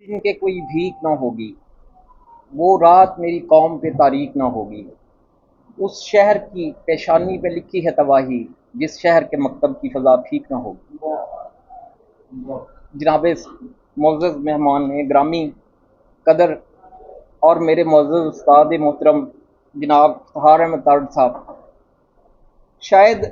दिन के कोई भीख न होगी, वो रात मेरी कौम पे तारीक न होगी। उस शहर की पेशानी पे लिखी है तबाही, जिस शहर के मकतब की फ़ज़ा ठीक न होगी। जनाब मुअज़्ज़ज़ मेहमान ग्रामी कदर और मेरे मुअज़्ज़ज़ उस्ताद मोहतरम जनाब इफ्तिखार अहमद तारड़ साहब, शायद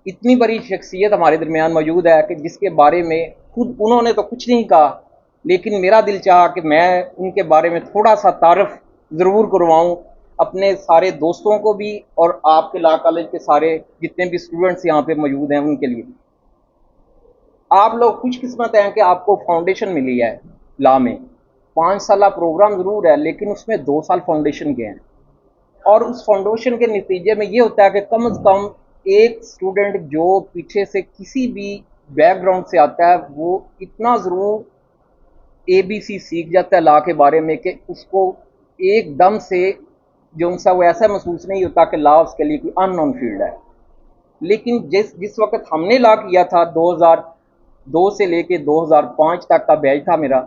इतनी बड़ी शख्सियत हमारे दरमियान मौजूद है कि जिसके बारे में खुद उन्होंने तो कुछ नहीं कहा, लेकिन मेरा दिल चाहा कि मैं उनके बारे में थोड़ा सा तारफ़ ज़रूर करवाऊँ अपने सारे दोस्तों को भी और आपके लॉ कॉलेज के सारे जितने भी स्टूडेंट्स यहाँ पे मौजूद हैं उनके लिए। आप लोग खुशकिस्मत हैं कि आपको फाउंडेशन मिली है लॉ में। 5 साला प्रोग्राम ज़रूर है, लेकिन उसमें 2 साल फाउंडेशन के हैं, और उस फाउंडेशन के नतीजे में ये होता है कि कम से कम एक स्टूडेंट जो पीछे से किसी भी बैकग्राउंड से आता है, वो इतना ज़रूर ABC सीख जाता है लॉ के बारे में कि उसको एकदम से जो उनसा वो ऐसा महसूस नहीं होता कि लॉ उसके लिए कोई अननोन फील्ड है। लेकिन जिस वक्त हमने लॉ किया था 2002 से लेके 2005 तक का बैच था मेरा,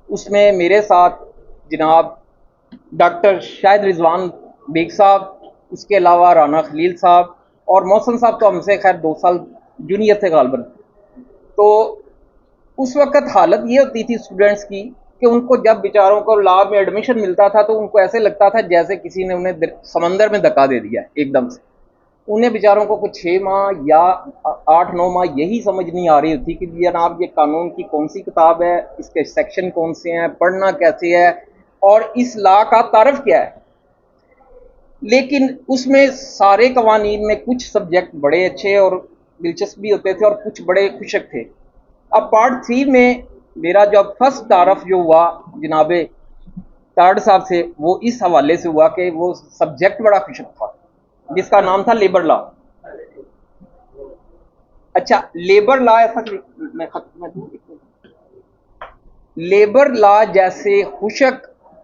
उसमें मेरे साथ जनाब डॉक्टर शाहिद रिजवान बेग साहब, उसके अलावा राना खलील साहब और मोहसन साहब तो हमसे खैर 2 साल जूनियर थे गालबन। तो उस वक्त हालत ये होती थी स्टूडेंट्स की कि उनको जब बेचारों को लॉ में एडमिशन मिलता था तो उनको ऐसे लगता था जैसे किसी ने उन्हें समंदर में धक्का दे दिया एकदम से। उन्हें बेचारों को कुछ 6 माह या 8-9 माह यही समझ नहीं आ रही होती कि जनाब ये कानून की कौन सी किताब है, इसके सेक्शन कौन से हैं, पढ़ना कैसे है और इस लॉ का तारफ़ क्या है। लेकिन उसमें सारे कवानीन में कुछ सब्जेक्ट बड़े अच्छे और दिलचस्प भी होते थे और कुछ बड़े खुशक थे। अब पार्ट 3 में मेरा जब फर्स्ट तारफ़ जो हुआ जनाबे तारड़ साहब से, वो इस हवाले से हुआ कि वो सब्जेक्ट बड़ा खुशक था जिसका नाम था लेबर लॉ। अच्छा, लेबर लॉ ऐसा लेबर लॉ जैसे खुशक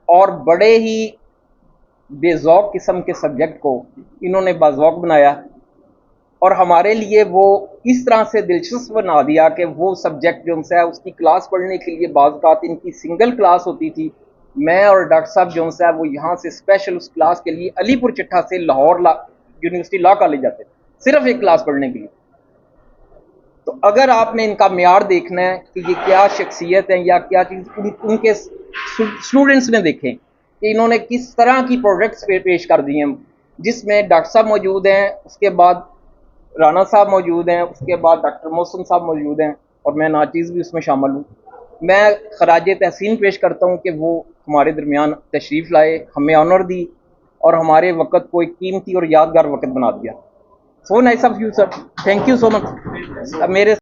और बड़े ही बेज़ौक किस्म के सब्जेक्ट को इन्होंने बाज़ौक बनाया और हमारे लिए वो इस तरह से दिलचस्प बना दिया कि वो सब्जेक्ट जो है उसकी क्लास पढ़ने के लिए बाज़ औक़ात इनकी सिंगल क्लास होती थी। मैं और डॉक्टर साहब जो है वो यहाँ से स्पेशल उस क्लास के लिए अलीपुर चिट्ठा से लाहौर यूनिवर्सिटी लॉ कॉलेज जाते थे सिर्फ एक क्लास पढ़ने के लिए। तो अगर आपने इनका म्यार देखना है कि ये क्या शख्सियत है या क्या चीज़ उनके स्टूडेंट्स ने देखें कि इन्होंने किस तरह की प्रोजेक्ट्स पेश कर दिए हैं, जिसमें डॉक्टर साहब मौजूद हैं, उसके बाद राना साहब मौजूद हैं, उसके बाद डॉक्टर मोहसिन साहब मौजूद हैं और मैं नाचीज़ भी उसमें शामिल हूँ। मैं खराज तहसीन पेश करता हूँ कि वो हमारे दरमियान तशरीफ़ लाए, हमें ऑनर दी और हमारे वक़्त को एक कीमती और यादगार वक़्त बना दिया। So nice of you sir, thank you so much. अब मेरे